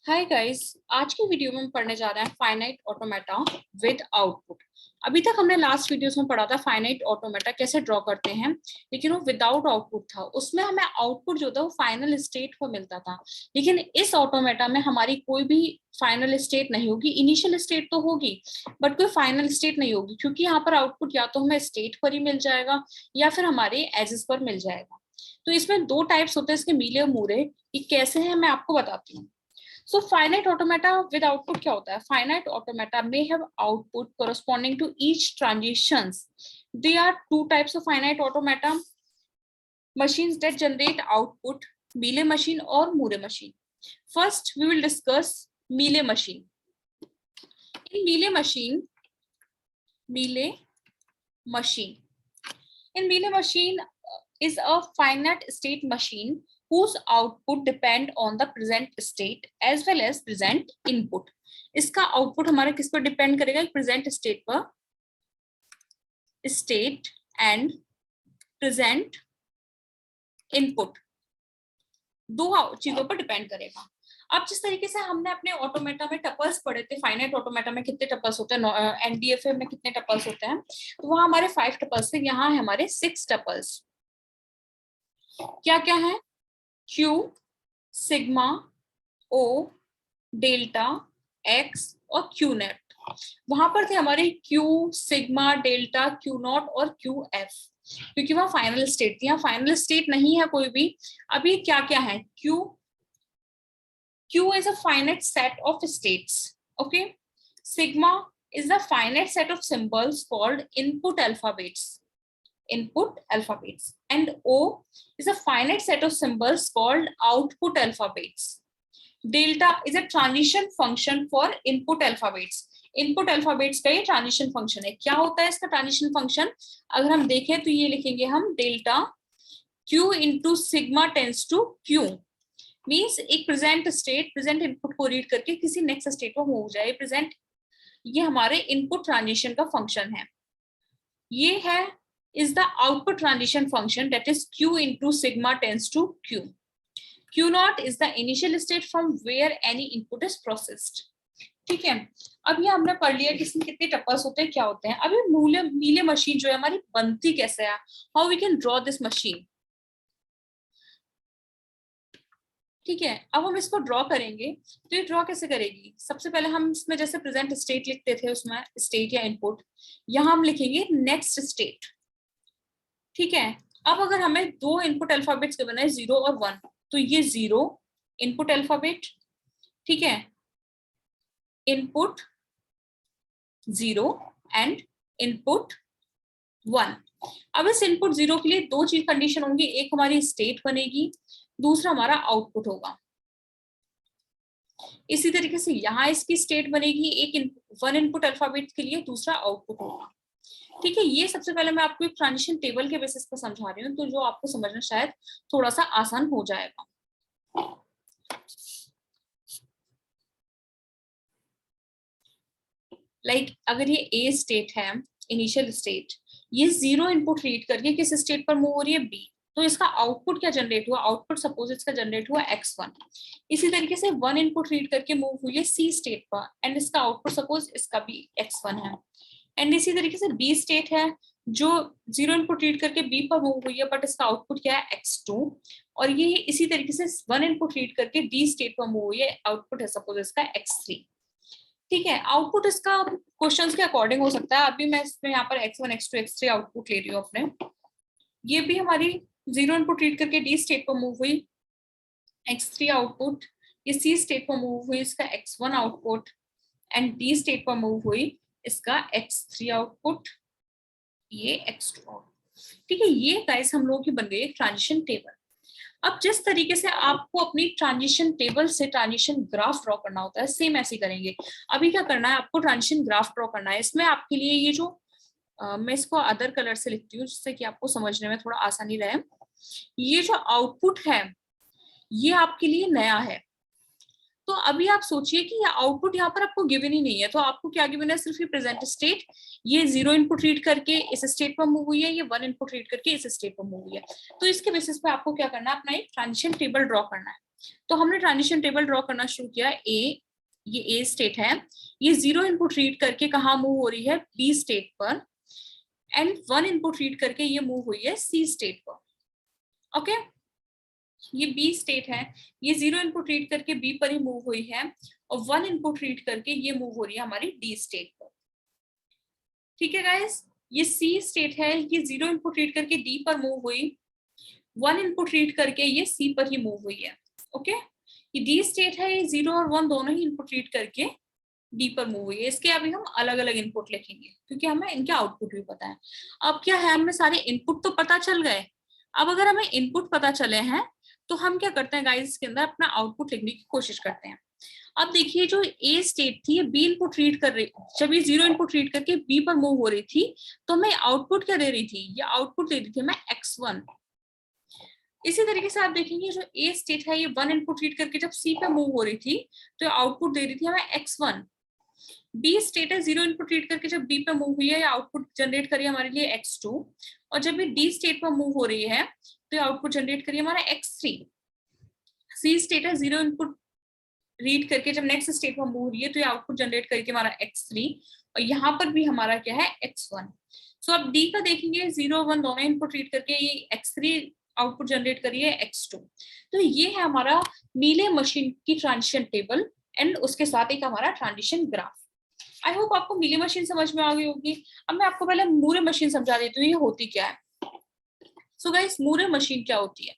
Hi guys, आज की video में हम पढ़ने जा रहे हैं फाइनाइट ऑटोमेटा विद आउटपुट। अभी तक हमने लास्ट वीडियोस में पढ़ा था फाइनाइट ऑटोमेटा कैसे ड्रॉ करते हैं, लेकिन वो विदाउट आउटपुट था। उसमें हमें आउटपुट जो था वो फाइनल स्टेट पर मिलता था। लेकिन इस ऑटोमेटा में हमारी कोई भी फाइनल स्टेट नहीं होगी। इनिशियल स्टेट तो होगी बट कोई फाइनल स्टेट नहीं होगी, क्योंकि यहाँ पर आउटपुट या तो हमें स्टेट पर ही मिल जाएगा या फिर हमारे एजेस पर मिल जाएगा। तो इसमें दो टाइप्स होते हैं इसके, मीले और मूरे। ये कैसे है मैं आपको बताती हूँ। So finite automata with output क्या होता है? Finite automata may have output corresponding to each transitions. There are two types of finite automata: machines that generate output, Mealy machine or Moore machine. First, we will discuss Mealy machine. In Mealy machine, is a finite state machine whose output depend on the present state as well as present input. इसका output हमारा किस पर depend करेगा? Present state पर, state and present input, दो चीजों पर depend करेगा। अब जिस तरीके से हमने अपने ऑटोमेटा में टपल्स पढ़े थे, फाइनाइट ऑटोमेटा में कितने टपल्स होते हैं, एनडीएफए में कितने टपल्स होते हैं, तो वहां हमारे 5 टपल्स थे, यहाँ है हमारे 6 टपल्स। क्या क्या है? क्यू, सिग्मा, ओ, डेल्टा, एक्स और क्यू नेट। वहां पर थे हमारे Q, sigma, delta, Q not और क्यू एफ, क्योंकि वहां फाइनल स्टेट थी। यहाँ फाइनल स्टेट नहीं है कोई भी। अभी क्या क्या है? Q is a finite set of states, okay. Sigma is the finite set of symbols called input alphabets, and O is a finite set of symbols called output alphabets. Delta is a transition function for input alphabets. Input alphabets का ये transition function है। क्या होता है इसका transition function? अगर हम देखें तो ये लिखेंगे हम delta Q into sigma tends to Q, means एक प्रेजेंट स्टेट प्रेजेंट इनपुट को रीड करके किसी नेक्स्ट स्टेट में मूव हो जाए। प्रेजेंट, ये हमारे इनपुट ट्रांजिशन का फंक्शन है। ये है is the output transition function, that is q into sigma tends to q. Q naught is the initial state from where any input is processed. ठीक है, अब ये हमने पढ़ लिया कि इसमें कितने टपल्स होते हैं, क्या होते हैं। अभी मीले मशीन जो है हमारी बनती कैसे है, how we can draw this machine. ठीक है, अब हम इसको ड्रॉ करेंगे तो ये ड्रॉ कैसे करेगी? सबसे पहले हम इसमें जैसे प्रेजेंट स्टेट लिखते थे, उसमें स्टेट या इनपुट, यहाँ हम लिखेंगे नेक्स्ट स्टेट। ठीक है, अब अगर हमें दो इनपुट अल्फाबेट्स के बनाए 0 और 1, तो ये 0 इनपुट अल्फाबेट, ठीक है, इनपुट 0 एंड इनपुट 1। अब इस इनपुट 0 के लिए दो चीज कंडीशन होंगी, एक हमारी स्टेट बनेगी, दूसरा हमारा आउटपुट होगा। इसी तरीके से यहाँ इसकी स्टेट बनेगी, एक 1 इनपुट अल्फाबेट के लिए, दूसरा आउटपुट होगा। ठीक है, ये सबसे पहले मैं आपको एक ट्रांजिशन टेबल के बेसिस पर समझा रही हूँ, तो जो आपको समझना शायद थोड़ा सा आसान हो जाएगा। अगर ये ए स्टेट है, इनिशियल स्टेट, ये 0 इनपुट रीड करके किस स्टेट पर मूव हो रही है? बी। तो इसका आउटपुट क्या जनरेट हुआ? आउटपुट सपोज इसका जनरेट हुआ x1। इसी तरीके से 1 इनपुट रीड करके मूव हुई है सी स्टेट पर, एंड इसका आउटपुट सपोज इसका भी x1 है। एंड इसी तरीके से बी स्टेट है, जो 0 इनपुट रीड करके बी पर मूव हुई है, बट इसका आउटपुट क्या है? x2। और ये इसी तरीके से 1 इनपुट रीड करके डी स्टेट पर मूव हुई है, आउटपुट है सपोज इसका x3। ठीक है, आउटपुट इसका क्वेश्चंस के अकॉर्डिंग हो सकता है। अभी मैं इसमें यहाँ पर x1, x2, x3 आउटपुट ले रही हूँ अपने। ये भी हमारी 0 इनपुट रीड करके डी स्टेट पर मूव हुई, x3 आउटपुट। ये सी स्टेट पर मूव हुई, इसका x1 output, and D state पर मूव हुई, इसका x3 आउटपुट, ये x2 आउटपुट। ठीक है, ये गाइस हम लोगों की बन गई ट्रांजिशन टेबल। अब जिस तरीके से आपको अपनी ट्रांजिशन टेबल से ट्रांजिशन ग्राफ ड्रॉ करना होता है, सेम ऐसे करेंगे। अभी क्या करना है, आपको ट्रांजिशन ग्राफ ड्रॉ करना है। इसमें आपके लिए ये जो मैं इसको अदर कलर से लिखती हूँ जिससे कि आपको समझने में थोड़ा आसानी रहे। ये जो आउटपुट है ये आपके लिए नया है। तो अभी आप सोचिए कि ये आउटपुट यहाँ पर आपको गिवन ही नहीं है, तो आपको क्या गिवन है? सिर्फ ये प्रेजेंट स्टेट, ये 0 इनपुट रीड करके इस स्टेट पर मूव हुई है, ये 1 इनपुट रीड करके इस स्टेट पर मूव हुई है। तो इसके बेसिस पे आपको क्या करना है? अपना एक ट्रांजिशन टेबल ड्रॉ करना है। तो हमने ट्रांजिशन टेबल ड्रॉ करना शुरू किया। ये ए स्टेट है, ये 0 इनपुट रीड करके कहाँ मूव हो रही है, बी स्टेट पर, एंड 1 इनपुट रीड करके ये मूव हुई है सी स्टेट पर। ओके, ये बी स्टेट है, ये 0 इनपुट रीड करके बी पर ही मूव हुई है, और 1 इनपुट रीड करके ये मूव हो रही है हमारी डी स्टेट पर। ठीक है गाइस, ये सी स्टेट है, ये 0 इनपुट रीड करके डी पर मूव हुई, 1 इनपुट रीड करके ये सी पर ही मूव हुई है। ओके, ये डी स्टेट है, ये 0 और 1 दोनों ही इनपुट रीड करके डी पर मूव हुई है। इसके अभी हम अलग अलग इनपुट लिखेंगे क्योंकि हमें इनके आउटपुट भी पता है। अब क्या है, हमें सारे इनपुट तो पता चल गए। अब अगर हमें इनपुट पता चले हैं तो हम क्या करते हैं गाइस, इसके अंदर अपना आउटपुट लिखने की कोशिश करते हैं। अब देखिए, जो ए स्टेट थी ये बी इनपुट रीड कर रही, जब ये 0 इनपुट रीड करके बी पर मूव हो रही थी तो मैं आउटपुट क्या दे रही थी, ये आउटपुट दे रही थी मैं x1। इसी तरीके से आप देखेंगे जो ए स्टेट है ये 1 इनपुट रीड करके जब सी पे मूव हो रही थी तो आउटपुट दे रही थी हमें x1। बी स्टेट है, 0 इनपुट रीड करके जब बी पे मूव हुई है आउटपुट जनरेट करिए हमारे लिए x2, और जब ये डी स्टेट पर मूव हो रही है तो आउटपुट जनरेट करिए हमारा x3। सी स्टेट है, 0 इनपुट रीड करके जब नेक्स्ट स्टेट पर मूव हो रही है तो ये आउटपुट जनरेट करके हमारा x3, और यहाँ पर भी हमारा क्या है x1। सो अब डी का देखेंगे, 0 1 दोनों इनपुट रीड करके ये x3 आउटपुट जनरेट करिए x2। तो ये है हमारा मीले मशीन की ट्रांजिशन टेबल एंड उसके साथ एक हमारा ट्रांजिशन ग्राफ। आई होप आपको मीले मशीन समझ में आ गई होगी। अब मैं आपको पहले मूरे मशीन समझा देती हूँ ये होती क्या है। सो गाइस, मूरे मशीन क्या होती है?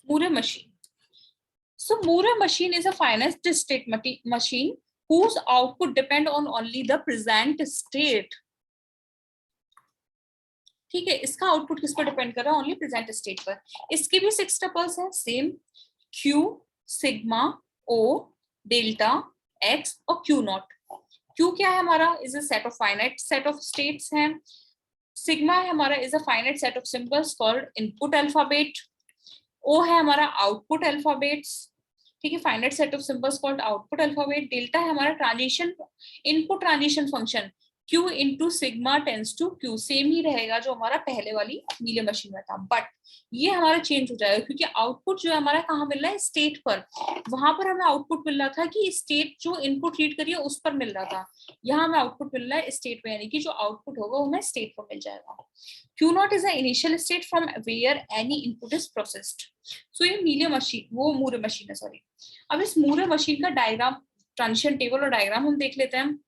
Moore machine, so Moore machine is a finite state machine whose output depend on only the present state। ठीक है, इसका आउटपुट किस पर डिपेंड कर रहा है, ओनली प्रेजेंट स्टेट पर। इसकी भी 6 टपल्स हैं same, Q, sigma, O, delta, X और Q नॉट। Q क्या है हमारा, is a set of finite set of states हैं। सिग्मा है हमारा, is a finite set of symbols called input alphabet. O है हमारा आउटपुट अल्फाबेट्स, ठीक है, finite set of symbols called output alphabet. Delta है हमारा transition input transition function, Q into sigma tends to Q, same ही रहेगा जो हमारा पहले वाली मीले मशीन में था, बट ये हमारा चेंज हो जाएगा क्योंकि आउटपुट जो है हमारा कहाँ मिल रहा है, स्टेट पर। वहां पर हमें आउटपुट मिल रहा था कि स्टेट जो इनपुट रीड करिए उस पर मिल रहा था, यहाँ हमें आउटपुट मिल रहा है स्टेट पे, यानी कि जो आउटपुट होगा वो हमें स्टेट पर मिल जाएगा। Q nought is the initial state from where any input is processed. So ये मीले मशीन, वो मूरे मशीन है, सॉरी। अब इस मूरे मशीन का डायग्राम, ट्रांजिशन टेबल और डायग्राम हम देख लेते हैं।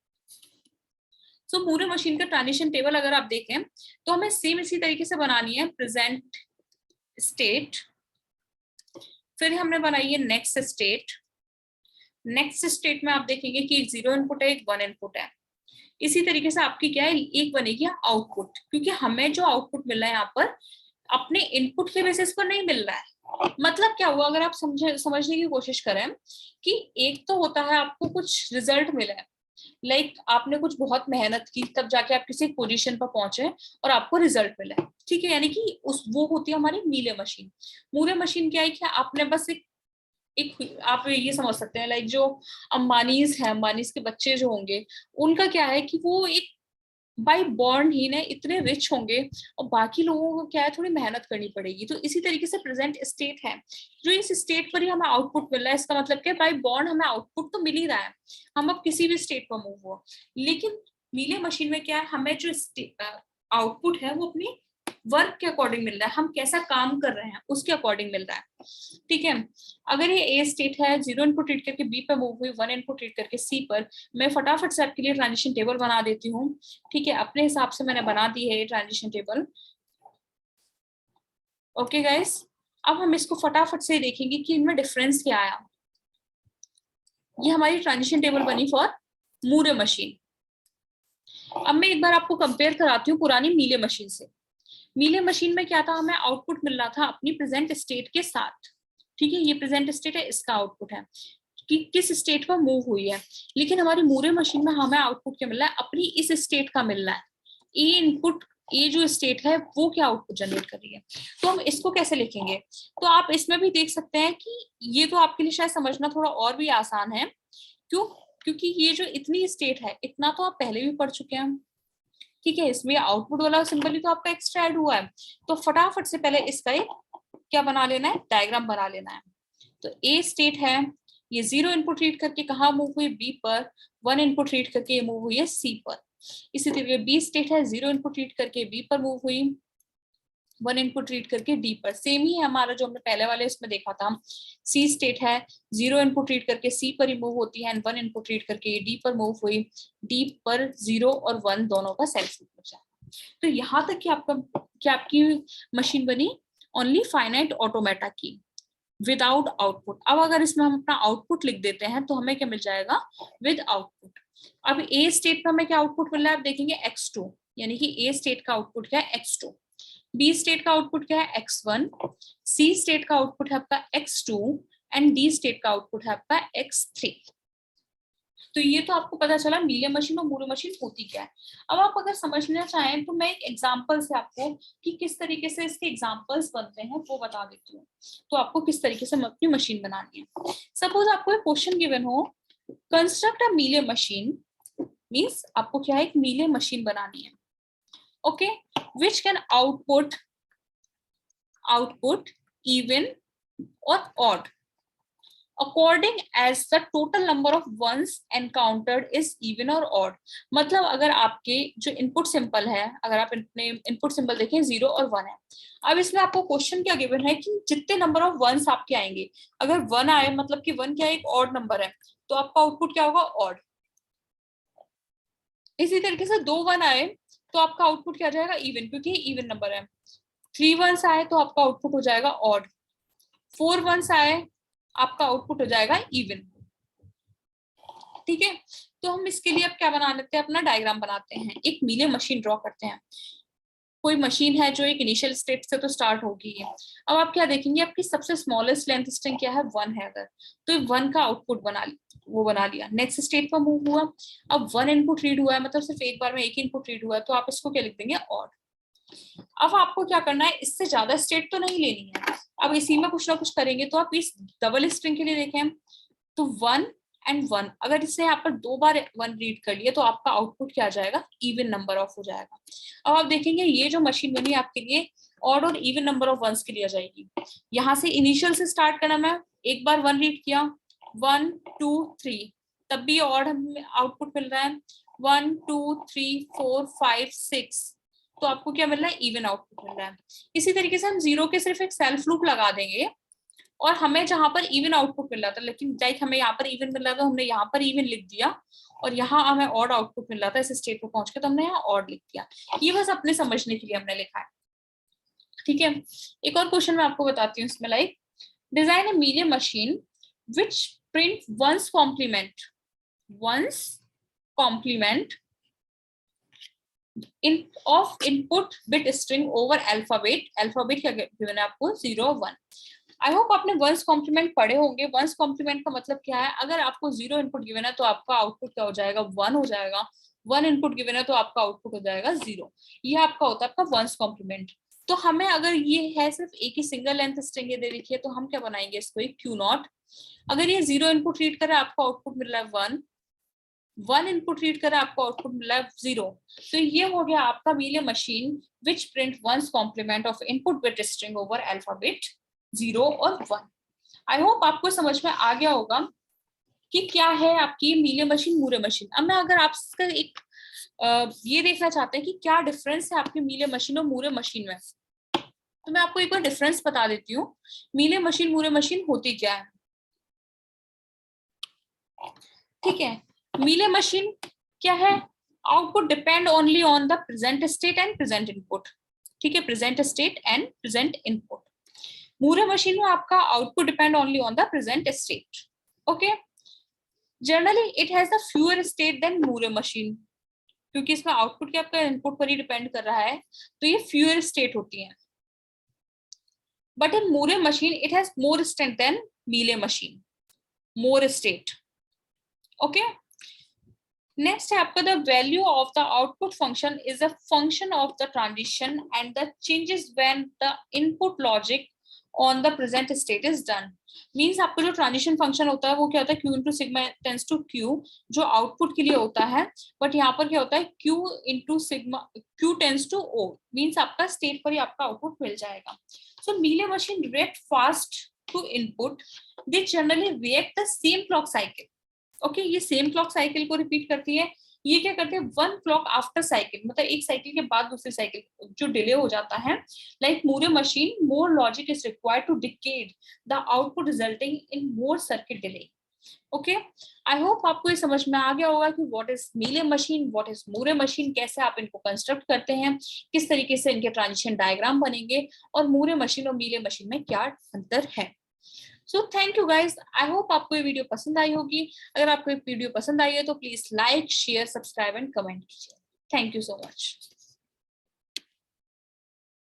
सो मूरे मशीन का ट्रांजिशन टेबल अगर आप देखें तो हमें सेम इसी तरीके से बनानी है। प्रेजेंट स्टेट, फिर हमने बनाई है नेक्स्ट स्टेट। नेक्स्ट स्टेट में आप देखेंगे कि एक 0 इनपुट है, एक 1 इनपुट है। इसी तरीके से आपकी क्या है, एक बनेगी आउटपुट, क्योंकि हमें जो आउटपुट मिल रहा है यहाँ पर अपने इनपुट के बेसिस पर नहीं मिल रहा है। मतलब क्या हुआ, अगर आप समझने की कोशिश करें कि एक तो होता है आपको कुछ रिजल्ट मिला है, लाइक आपने कुछ बहुत मेहनत की तब जाके आप किसी पोजीशन पर पहुंचे और आपको रिजल्ट मिला है, ठीक है, यानी कि उस वो होती है हमारी मीले मशीन। मूरे मशीन क्या है कि आपने बस एक आप ये समझ सकते हैं, लाइक जो अंबानीज है, अंबानीज के बच्चे जो होंगे उनका क्या है कि वो एक बाय बॉर्न ही ने इतने रिच होंगे और बाकी लोगों को क्या है थोड़ी मेहनत करनी पड़ेगी। तो इसी तरीके से प्रेजेंट स्टेट है, जो इस स्टेट पर ही हमें आउटपुट मिल रहा है, इसका मतलब क्या, बाय बॉर्न हमें आउटपुट तो मिल ही रहा है, हम अब किसी भी स्टेट पर मूव हो। लेकिन मीले मशीन में क्या है, हमें जो आउटपुट है वो अपनी वर्क के अकॉर्डिंग मिल रहा है, हम कैसा काम कर रहे हैं उसके अकॉर्डिंग मिल रहा है, ठीक है। अगर ये ए स्टेट है, 0 इनपुट रीड करके बी पे मूव हुई, 1 इनपुट रीड करके सी पर, मैं फटाफट से आपके लिए ट्रांजिशन टेबल बना देती हूँ, ठीक है, अपने हिसाब से मैंने बना दी है ये ट्रांजिशन टेबल। ओके गाइस, अब हम इसको फटाफट से देखेंगे कि इनमें डिफरेंस क्या आया। ये हमारी ट्रांजिशन टेबल बनी फॉर मूरे मशीन। अब मैं एक बार आपको कंपेयर कराती हूँ पुरानी मीले मशीन से। मीले मशीन में क्या था, हमें आउटपुट मिल रहा था अपनी प्रेजेंट स्टेट के साथ, ठीक है, ये प्रेजेंट स्टेट है, इसका आउटपुट है कि किस स्टेट पर मूव हुई है। लेकिन हमारी मूरे मशीन में हमें आउटपुट क्या मिल रहा है, अपनी इस स्टेट का मिल रहा है। ए इनपुट, ए जो स्टेट है वो क्या आउटपुट जनरेट कर रही है, तो हम इसको कैसे लिखेंगे। तो आप इसमें भी देख सकते हैं कि ये तो आपके लिए शायद समझना थोड़ा और भी आसान है। क्यों? क्योंकि ये जो इतनी स्टेट है, इतना तो आप पहले भी पढ़ चुके हैं ठीक है, इसमें आउटपुट वाला सिंबल ही तो आपका एक्स्ट्रा ऐड हुआ है, तो फटाफट से पहले इसका एक क्या बना लेना है, डायग्राम बना लेना है। तो ए स्टेट है, ये 0 इनपुट रीड करके कहाँ मूव हुई, बी पर, 1 इनपुट रीड करके ये मूव हुई है सी पर। इसी तरीके बी स्टेट है, 0 इनपुट रीड करके बी पर मूव हुई, 1 इनपुट रीड करके डी पर। सेम ही है हमारा जो हमने पहले वाले इसमें देखा था। सी स्टेट है, 0 इनपुट रीड करके सी पर ही मूव होती है एंड 1 इनपुट रीड करके डी पर मूव हुई, डी पर 0 और 1 दोनों का सेल्फ हो जाए। तो यहाँ तक कि आपकी मशीन बनी ओनली फाइनाइट ऑटोमेटा की, विदाउट आउटपुट। अब अगर इसमें हम अपना आउटपुट लिख देते हैं तो हमें क्या मिल जाएगा, विद आउटपुट। अब ए स्टेट पर हमें क्या आउटपुट मिल रहा है, आप देखेंगे x2, यानी कि ए स्टेट का आउटपुट क्या है, x2। बी स्टेट का आउटपुट क्या है, x1। सी स्टेट का आउटपुट है आपका x2 एंड डी स्टेट का आउटपुट है आपका x3। तो ये तो आपको पता चला मीलियन मशीन और मूर मशीन होती क्या है। अब आप अगर समझना चाहें तो मैं एक एग्जांपल से आपको कि किस तरीके से इसके एग्जांपल्स बनते हैं वो बता देती हूँ, तो आपको किस तरीके से अपनी मशीन बनानी है। सपोज आपको एक क्वेश्चन गिवन हो, construct a million machine, means आपको क्या है, एक मीलियन मशीन बनानी है, okay, which can output even और odd according as the total number of ones encountered is even or odd। मतलब अगर आपके जो इनपुट सिंबल है, अगर आप अपने इनपुट सिंबल देखें 0 और 1 है, अब इसमें आपको क्वेश्चन क्या गिवन है कि जितने नंबर ऑफ वंस आपके आएंगे, अगर 1 आए मतलब कि 1 क्या एक ऑड नंबर है, तो आपका आउटपुट क्या होगा, ऑड। इसी तरीके से 2 1 आए तो आपका आउटपुट क्या जाएगा, इवन, क्योंकि इवन नंबर है। 3 वंस आए तो आपका आउटपुट हो जाएगा ऑड। 4 वंस आए आपका आउटपुट हो जाएगा इवन। ठीक है, तो हम इसके लिए अब क्या बना लेते हैं, अपना डायग्राम बनाते हैं, एक मीलियन मशीन ड्रॉ करते हैं। कोई मशीन है जो एक इनिशियल स्टेट से तो स्टार्ट होगी है। अब आप क्या देखेंगे, आपकी सबसे स्मॉलेस्ट लेंथ स्ट्रिंग क्या है, 1 है, अगर तो 1 का आउटपुट बना लिया। नेक्स्ट स्टेट पर मूव हुआ, अब 1 इनपुट रीड हुआ है, मतलब सिर्फ एक बार में एक इनपुट रीड हुआ है, तो आप इसको क्या लिख देंगे, ऑड। अब आपको क्या करना है, इससे ज्यादा स्टेट तो नहीं लेनी है, अब इसी में कुछ ना कुछ करेंगे। तो आप इस डबल स्ट्रिंग के लिए देखें तो 1 एंड 1, अगर इससे यहाँ पर 2 बार 1 रीड कर लिए तो आपका आउटपुट क्या आ जाएगा, इवन नंबर ऑफ हो जाएगा। अब आप देखेंगे ये जो मशीन बनी आपके लिए ऑड और इवन नंबर ऑफ वंस के लिए आ जाएगी। यहाँ से इनिशियल से स्टार्ट करना, मैं एक बार 1 रीड किया, 1 2 3, तब भी ऑड हमें आउटपुट मिल रहा है, 1 2 3 4 5 6, तो आपको क्या मिल रहा है, इवन आउटपुट मिल रहा है। इसी तरीके से हम 0 के सिर्फ एक सेल्फ लूप लगा देंगे और हमें जहां पर इवन आउटपुट मिल रहा था, लेकिन लाइक हमें यहाँ पर इवन मिल रहा था, हमने यहाँ पर इवन लिख दिया, और यहाँ हमें ऑड आउटपुट मिल रहा था इस स्टेट पर पहुंच के, तो हमने यहाँ ऑड लिख दिया। ये बस अपने समझने के लिए हमने लिखा है। ठीक है, एक और क्वेश्चन मैं आपको बताती हूँ इसमें, like design a Mealy machine which print one's complement of input bit string over alphabet क्या गिवन है आपको, 0 1। आई होप आपने वंस कॉम्प्लीमेंट पढ़े होंगे। वंस कॉम्प्लीमेंट का मतलब क्या है, अगर आपको 0 इनपुट गिवन है तो आपका आउटपुट क्या हो जाएगा, 1 हो जाएगा। 1 इनपुट गिवन है तो आपका आउटपुट हो जाएगा 0। ये आपका होता है आपका वंस कॉम्प्लीमेंट। तो हमें अगर ये है सिर्फ एक ही सिंगल लेंथ स्ट्रिंग दे रखी है, तो हम क्या बनाएंगे इसको, एक Q0। अगर ये 0 इनपुट रीड करे, आपको आउटपुट मिल रहा है 1 इनपुट रीड करा, आपको आउटपुट मिला है 0। तो ये हो गया आपका Mealy machine which print one's complement of input bit string over alphabet 0 और 1। आई होप आपको समझ में आ गया होगा कि क्या है आपकी मीलियन मशीन, मूर मशीन। अब मैं अगर आपका एक ये देखना चाहते हैं कि क्या डिफरेंस है आपकी मीलियन मशीन और मूर मशीन में, तो मैं आपको एक बार डिफरेंस बता देती हूँ। मीलियन मशीन मूर मशीन होती क्या है, ठीक है। मीलियन मशीन क्या है, output depend only on the present state and present input. ठीक है, present state and present input. Moore machine में आपका output depend only on the present state. Okay, generally it has the fewer state than Moore machine, क्योंकि इसमें output क्या आपका input पर ही depend कर रहा है, तो ये फ्यूअर स्टेट होती है। But in Moore machine it has more state than Mealy machine, more state. Okay, next है आपका the value of the output function is a function of the transition and the changes when the input logic on the present state is done. Means आपका जो transition function होता है वो क्या होता है, Q into sigma tends to Q, जो output के लिए होता है, बट यहाँ पर क्या होता है Q into sigma Q tends to O, means आपका स्टेट पर ही आपका आउटपुट मिल जाएगा। So Mealy machine react fast to input, they generally react the same clock cycle. Okay, ये सेम क्लॉक साइकिल को रिपीट करती है। ये क्या करते हैं, वन क्लॉक आफ्टर साइकिल, मतलब एक साइकिल के बाद दूसरी साइकिल जो डिले हो जाता है। Like Moore machine more logic is required to decode the output resulting in more circuit delay. Okay, I hope आपको ये समझ में आ गया होगा कि what is Mealy machine, what is Moore machine, कैसे आप इनको कंस्ट्रक्ट करते हैं, किस तरीके से इनके ट्रांजिशन डायग्राम बनेंगे, और मूरे मशीन और मीले मशीन में क्या अंतर है। So thank you guys, I hope आपको ये वीडियो पसंद आई होगी। अगर आपको ये वीडियो पसंद आई है तो please like share subscribe and comment कीजिए। Thank you so much.